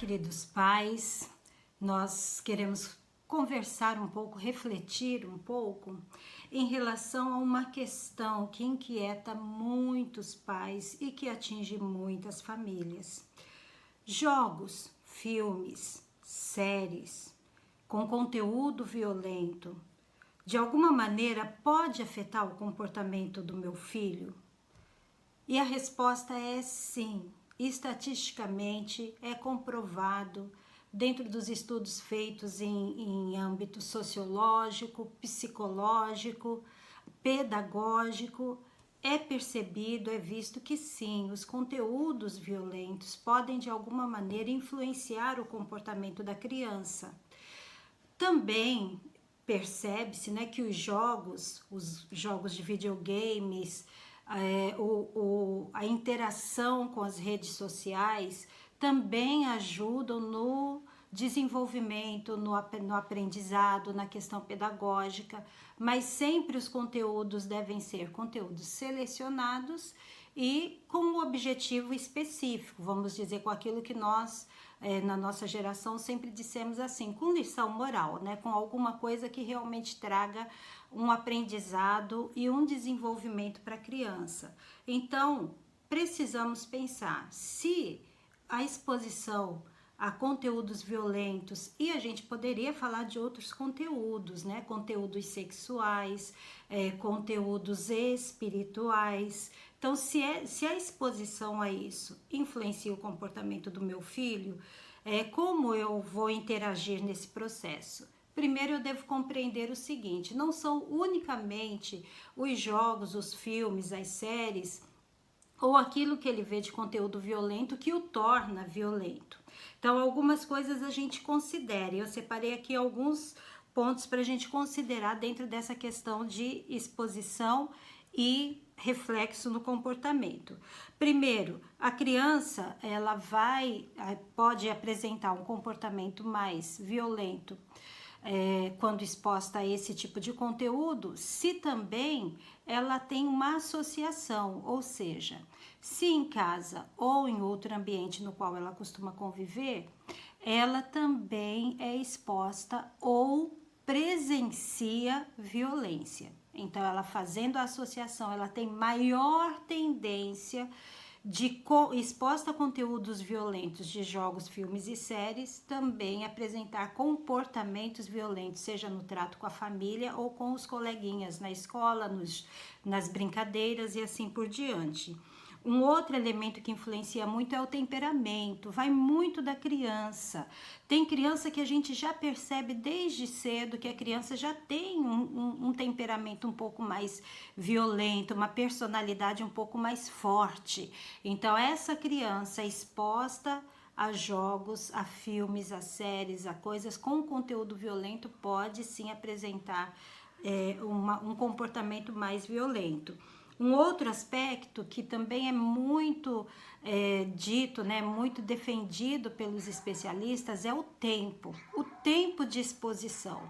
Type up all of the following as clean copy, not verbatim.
queridos pais, nós queremos conversar um pouco, refletir um pouco em relação a uma questão que inquieta muitos pais e que atinge muitas famílias. Jogos, filmes, séries com conteúdo violento, de alguma maneira pode afetar o comportamento do meu filho? E a resposta é sim. Estatisticamente é comprovado dentro dos estudos feitos em âmbito sociológico, psicológico, pedagógico, é percebido, é visto que sim, os conteúdos violentos podem de alguma maneira influenciar o comportamento da criança. Também percebe-se, né, que os jogos de videogames, a interação com as redes sociais também ajudam no desenvolvimento, no aprendizado, na questão pedagógica, mas sempre os conteúdos devem ser conteúdos selecionados e com um objetivo específico, vamos dizer, com aquilo que nós, na nossa geração, sempre dissemos assim, com lição moral, né? Com alguma coisa que realmente traga um aprendizado e um desenvolvimento para a criança. Então, precisamos pensar se a exposição a conteúdos violentos, e a gente poderia falar de outros conteúdos, né? Conteúdos sexuais, conteúdos espirituais. Então, se a exposição a isso influencia o comportamento do meu filho, como eu vou interagir nesse processo? Primeiro eu devo compreender o seguinte, não são unicamente os jogos, os filmes, as séries, ou aquilo que ele vê de conteúdo violento que o torna violento. Então, algumas coisas a gente considera. Eu separei aqui alguns pontos para a gente considerar dentro dessa questão de exposição e reflexo no comportamento. Primeiro, a criança ela pode apresentar um comportamento mais violento quando exposta a esse tipo de conteúdo, se também ela tem uma associação, ou seja, se em casa ou em outro ambiente no qual ela costuma conviver, ela também é exposta ou presencia violência. Então, ela fazendo a associação, ela tem maior tendência de exposta a conteúdos violentos de jogos, filmes e séries, também apresentar comportamentos violentos, seja no trato com a família ou com os coleguinhas na escola, nas brincadeiras e assim por diante. Um outro elemento que influencia muito é o temperamento, vai muito da criança. Tem criança que a gente já percebe desde cedo que a criança já tem um temperamento um pouco mais violento, uma personalidade um pouco mais forte. Então, essa criança exposta a jogos, a filmes, a séries, a coisas com conteúdo violento pode sim apresentar um comportamento mais violento. Um outro aspecto que também é muito dito, né, muito defendido pelos especialistas é o tempo de exposição.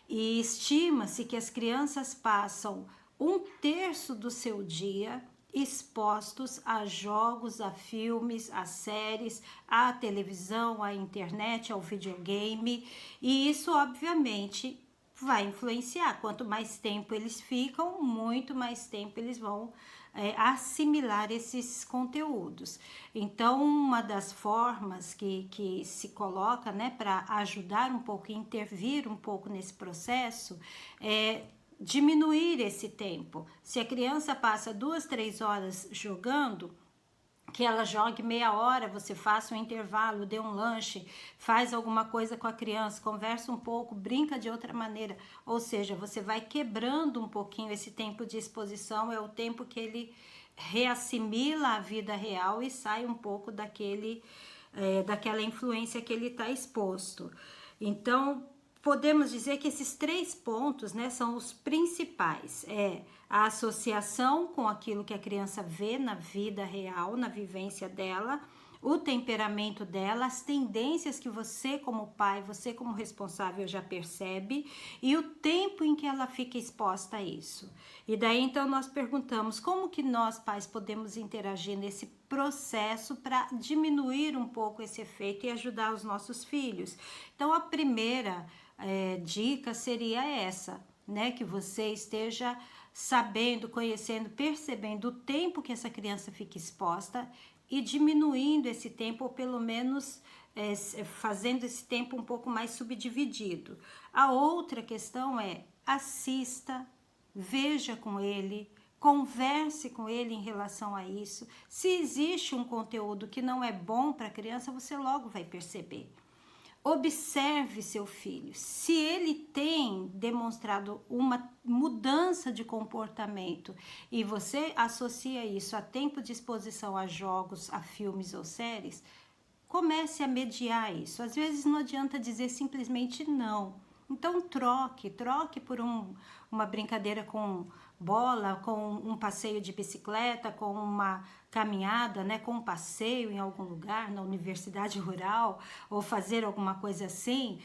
E estima-se que as crianças passam 1/3 do seu dia expostos a jogos, a filmes, a séries, à televisão, à internet, ao videogame, e isso obviamente vai influenciar. Quanto mais tempo eles ficam, muito mais tempo eles vão assimilar esses conteúdos. Então, uma das formas que se coloca, né, para ajudar um pouco, intervir um pouco nesse processo, é diminuir esse tempo. Se a criança passa 2, 3 horas jogando, que ela jogue meia hora, você faça um intervalo, dê um lanche, faz alguma coisa com a criança, conversa um pouco, brinca de outra maneira. Ou seja, você vai quebrando um pouquinho esse tempo de exposição, é o tempo que ele reassimila a vida real e sai um pouco daquela influência que ele está exposto. Então, podemos dizer que esses 3 pontos, né, são os principais. A associação com aquilo que a criança vê na vida real, na vivência dela, o temperamento dela, as tendências que você como pai, você como responsável já percebe e o tempo em que ela fica exposta a isso. E daí então nós perguntamos como que nós pais podemos interagir nesse processo para diminuir um pouco esse efeito e ajudar os nossos filhos. Então a primeira dica seria essa, né, que você esteja sabendo, conhecendo, percebendo o tempo que essa criança fica exposta e diminuindo esse tempo, ou pelo menos fazendo esse tempo um pouco mais subdividido. A outra questão é: assista, veja com ele, converse com ele em relação a isso. Se existe um conteúdo que não é bom para a criança, você logo vai perceber. Observe seu filho. Se ele tem demonstrado uma mudança de comportamento e você associa isso a tempo de exposição a jogos, a filmes ou séries, comece a mediar isso. Às vezes não adianta dizer simplesmente não. Então troque por uma brincadeira com bola, com um passeio de bicicleta, com uma caminhada, né, com um passeio em algum lugar, na universidade rural, ou fazer alguma coisa assim.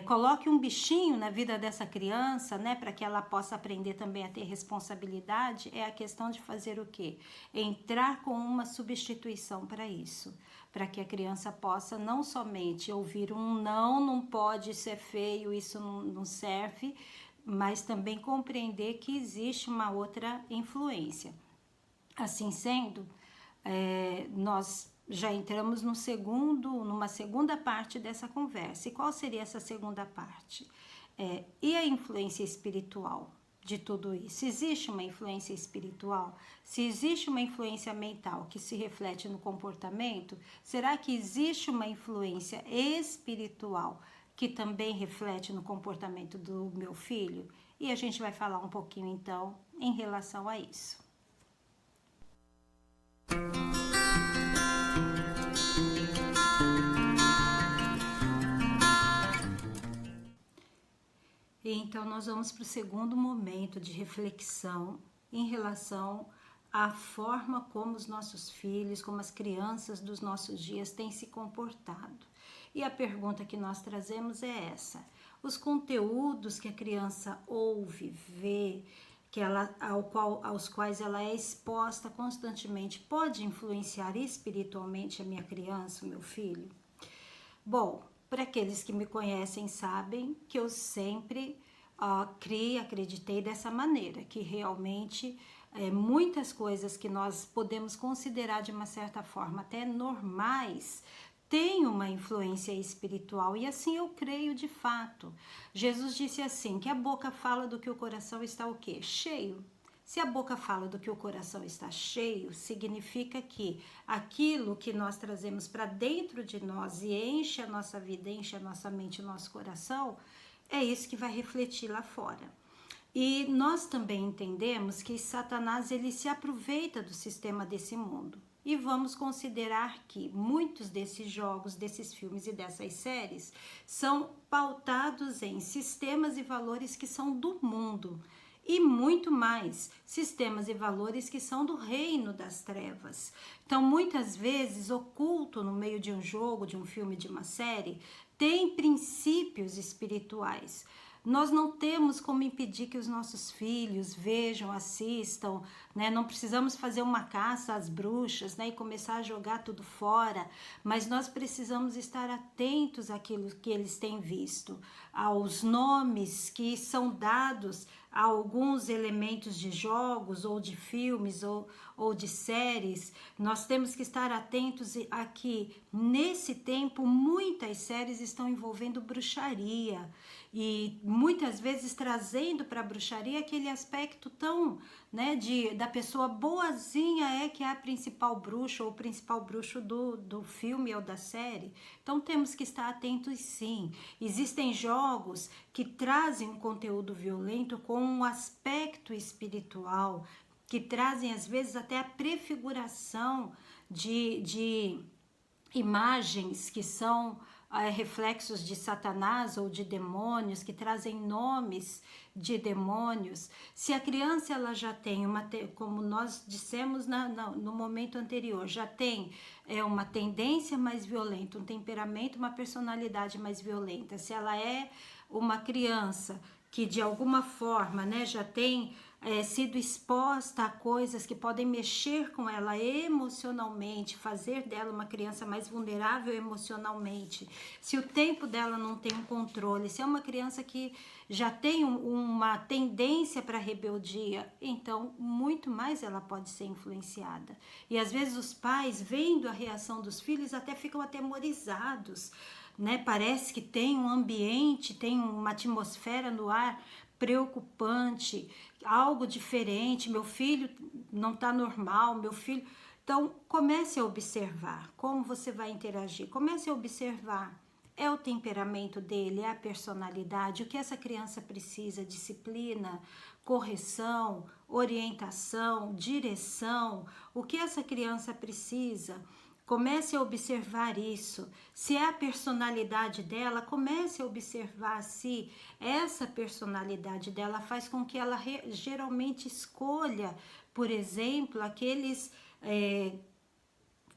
Coloque um bichinho na vida dessa criança, né, para que ela possa aprender também a ter responsabilidade. É a questão de fazer o quê? Entrar com uma substituição para isso, para que a criança possa não somente ouvir um não pode, isso é feio, isso não serve, mas também compreender que existe uma outra influência. Assim sendo, nós já entramos numa segunda parte dessa conversa. E qual seria essa segunda parte? E a influência espiritual de tudo isso? Existe uma influência espiritual? Se existe uma influência mental que se reflete no comportamento, será que existe uma influência espiritual que também reflete no comportamento do meu filho? E a gente vai falar um pouquinho então em relação a isso. Então nós vamos para o segundo momento de reflexão em relação à forma como os nossos filhos, como as crianças dos nossos dias têm se comportado. E a pergunta que nós trazemos é essa: os conteúdos que a criança ouve, vê, aos quais ela é exposta constantemente, pode influenciar espiritualmente a minha criança, o meu filho? Bom, para aqueles que me conhecem sabem que eu sempre acreditei dessa maneira, que realmente muitas coisas que nós podemos considerar de uma certa forma até normais têm uma influência espiritual, e assim eu creio de fato. Jesus disse assim, que a boca fala do que o coração está o quê? Cheio. Se a boca fala do que o coração está cheio, significa que aquilo que nós trazemos para dentro de nós e enche a nossa vida, enche a nossa mente, o nosso coração, é isso que vai refletir lá fora. E nós também entendemos que Satanás ele se aproveita do sistema desse mundo. E vamos considerar que muitos desses jogos, desses filmes e dessas séries são pautados em sistemas e valores que são do mundo. E muito mais, sistemas e valores que são do reino das trevas. Então, muitas vezes, oculto no meio de um jogo, de um filme, de uma série, tem princípios espirituais. Nós não temos como impedir que os nossos filhos vejam, assistam, né? Não precisamos fazer uma caça às bruxas, né? E começar a jogar tudo fora, mas nós precisamos estar atentos àquilo que eles têm visto, aos nomes que são dados a alguns elementos de jogos ou de filmes ou de séries. Nós temos que estar atentos a que nesse tempo muitas séries estão envolvendo bruxaria e muitas vezes trazendo para a bruxaria aquele aspecto tão, né, da pessoa boazinha que é a principal bruxa ou o principal bruxo do filme ou da série. Então temos que estar atentos sim. Existem jogos que trazem um conteúdo violento com um aspecto espiritual, que trazem às vezes até a prefiguração de imagens que são reflexos de Satanás ou de demônios, que trazem nomes de demônios, se a criança ela já tem como nós dissemos no momento anterior, já tem uma tendência mais violenta, um temperamento, uma personalidade mais violenta, se ela é uma criança que de alguma forma, né, já tem sido exposta a coisas que podem mexer com ela emocionalmente, fazer dela uma criança mais vulnerável emocionalmente, se o tempo dela não tem um controle, se é uma criança que já tem uma tendência para rebeldia, então muito mais ela pode ser influenciada. E às vezes os pais, vendo a reação dos filhos, até ficam atemorizados, né? Parece que tem um ambiente, tem uma atmosfera no ar preocupante, algo diferente, meu filho não está normal, meu filho... Então, comece a observar como você vai interagir, comece a observar. É o temperamento dele, é a personalidade, o que essa criança precisa, disciplina, correção, orientação, direção, o que essa criança precisa. Comece a observar isso. Se é a personalidade dela, comece a observar se essa personalidade dela faz com que ela geralmente escolha, por exemplo, aqueles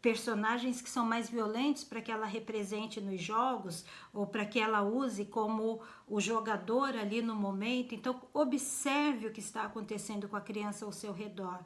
personagens que são mais violentos para que ela represente nos jogos ou para que ela use como o jogador ali no momento. Então, observe o que está acontecendo com a criança ao seu redor.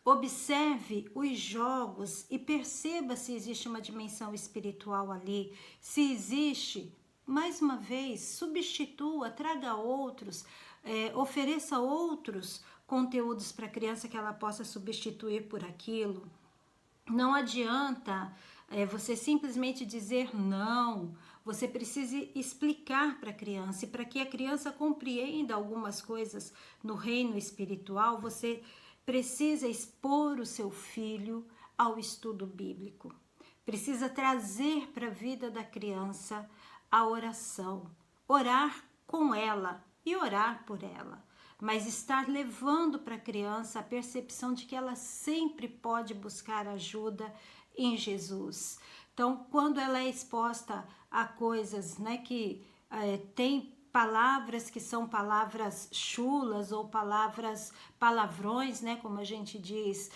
Observe os jogos e perceba se existe uma dimensão espiritual ali. Se existe, mais uma vez, substitua, traga outros, ofereça outros conteúdos para a criança que ela possa substituir por aquilo. Não adianta você simplesmente dizer não. Você precisa explicar para a criança. E para que a criança compreenda algumas coisas no reino espiritual, você precisa expor o seu filho ao estudo bíblico. Precisa trazer para a vida da criança a oração. Orar com ela e orar por ela. Mas estar levando para a criança a percepção de que ela sempre pode buscar ajuda em Jesus. Então, quando ela é exposta a coisas, né, que tem palavras que são palavras chulas ou palavrões, né, como a gente diz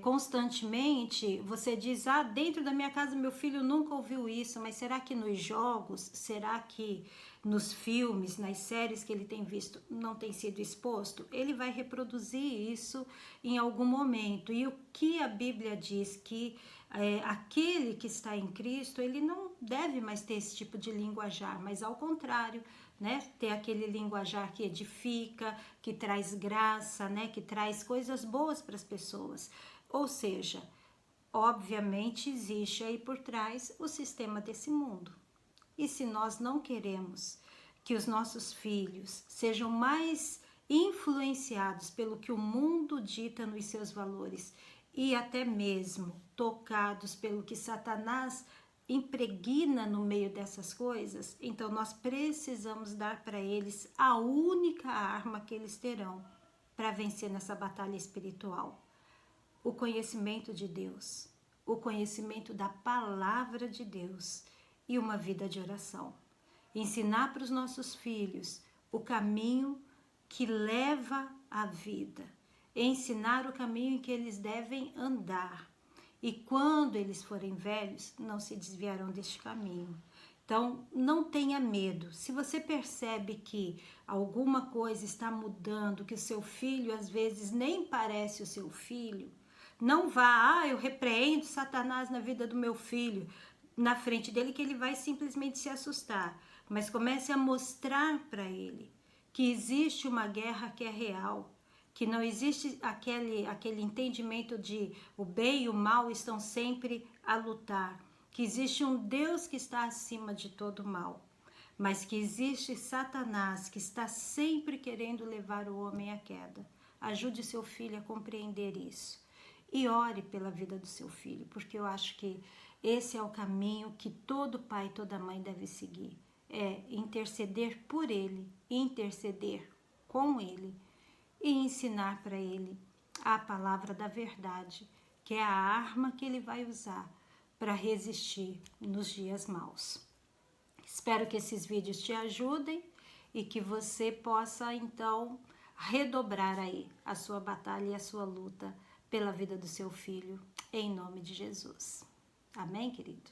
constantemente, você diz, dentro da minha casa meu filho nunca ouviu isso, mas será que nos jogos, será que nos filmes, nas séries que ele tem visto, não tem sido exposto? Ele vai reproduzir isso em algum momento. E o que a Bíblia diz que aquele que está em Cristo, ele não deve mais ter esse tipo de linguajar, mas ao contrário, né? Ter aquele linguajar que edifica, que traz graça, né? Que traz coisas boas para as pessoas. Ou seja, obviamente existe aí por trás o sistema desse mundo. E se nós não queremos que os nossos filhos sejam mais influenciados pelo que o mundo dita nos seus valores e até mesmo tocados pelo que Satanás impregna no meio dessas coisas, então nós precisamos dar para eles a única arma que eles terão para vencer nessa batalha espiritual: o conhecimento de Deus, o conhecimento da palavra de Deus e uma vida de oração. Ensinar para os nossos filhos o caminho que leva à vida, ensinar o caminho em que eles devem andar. E quando eles forem velhos, não se desviarão deste caminho. Então, não tenha medo. Se você percebe que alguma coisa está mudando, que o seu filho às vezes nem parece o seu filho, não vá, eu repreendo Satanás na vida do meu filho, na frente dele, que ele vai simplesmente se assustar. Mas comece a mostrar para ele que existe uma guerra que é real, que não existe aquele entendimento de o bem e o mal estão sempre a lutar, que existe um Deus que está acima de todo mal, mas que existe Satanás que está sempre querendo levar o homem à queda. Ajude seu filho a compreender isso e ore pela vida do seu filho, porque eu acho que esse é o caminho que todo pai e toda mãe deve seguir, é interceder por ele, interceder com ele e ensinar para ele a palavra da verdade, que é a arma que ele vai usar para resistir nos dias maus. Espero que esses vídeos te ajudem e que você possa, então, redobrar aí a sua batalha e a sua luta pela vida do seu filho, em nome de Jesus. Amém, querido?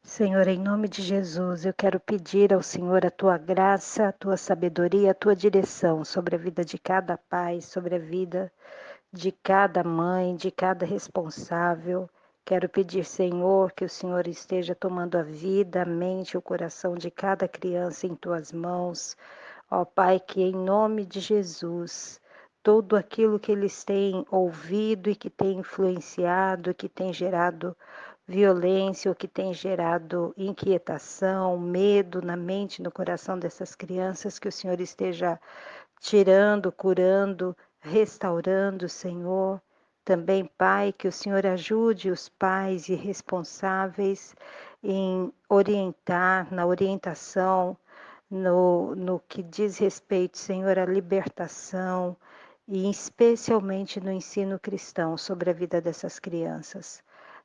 Senhor, em nome de Jesus, eu quero pedir ao Senhor a tua graça, a tua sabedoria, a tua direção sobre a vida de cada pai, sobre a vida de cada mãe, de cada responsável. Quero pedir, Senhor, que o Senhor esteja tomando a vida, a mente, o coração de cada criança em tuas mãos. Ó Pai, que em nome de Jesus, tudo aquilo que eles têm ouvido e que tem influenciado, que tem gerado violência, ou que tem gerado inquietação, medo na mente, no coração dessas crianças, que o Senhor esteja tirando, curando, restaurando, Senhor. Também, Pai, que o Senhor ajude os pais e responsáveis em orientar, na orientação, no que diz respeito, Senhor, à libertação e especialmente no ensino cristão sobre a vida dessas crianças.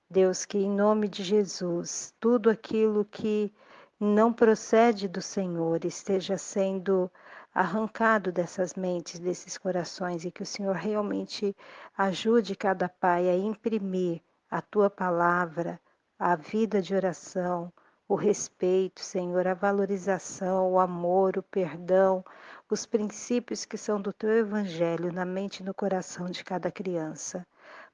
Deus, que em nome de Jesus, tudo aquilo que não procede do Senhor esteja sendo arrancado dessas mentes, desses corações, e que o Senhor realmente ajude cada pai a imprimir a tua palavra, a vida de oração, o respeito, Senhor, a valorização, o amor, o perdão, os princípios que são do teu evangelho na mente e no coração de cada criança.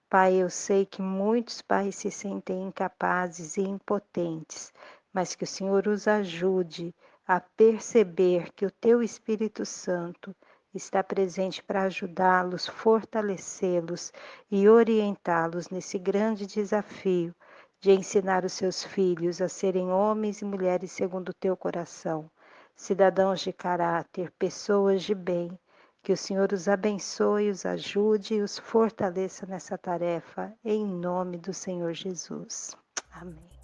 Pai, eu sei que muitos pais se sentem incapazes e impotentes, mas que o Senhor os ajude a perceber que o teu Espírito Santo está presente para ajudá-los, fortalecê-los e orientá-los nesse grande desafio de ensinar os seus filhos a serem homens e mulheres segundo o teu coração, cidadãos de caráter, pessoas de bem. Que o Senhor os abençoe, os ajude e os fortaleça nessa tarefa, em nome do Senhor Jesus. Amém.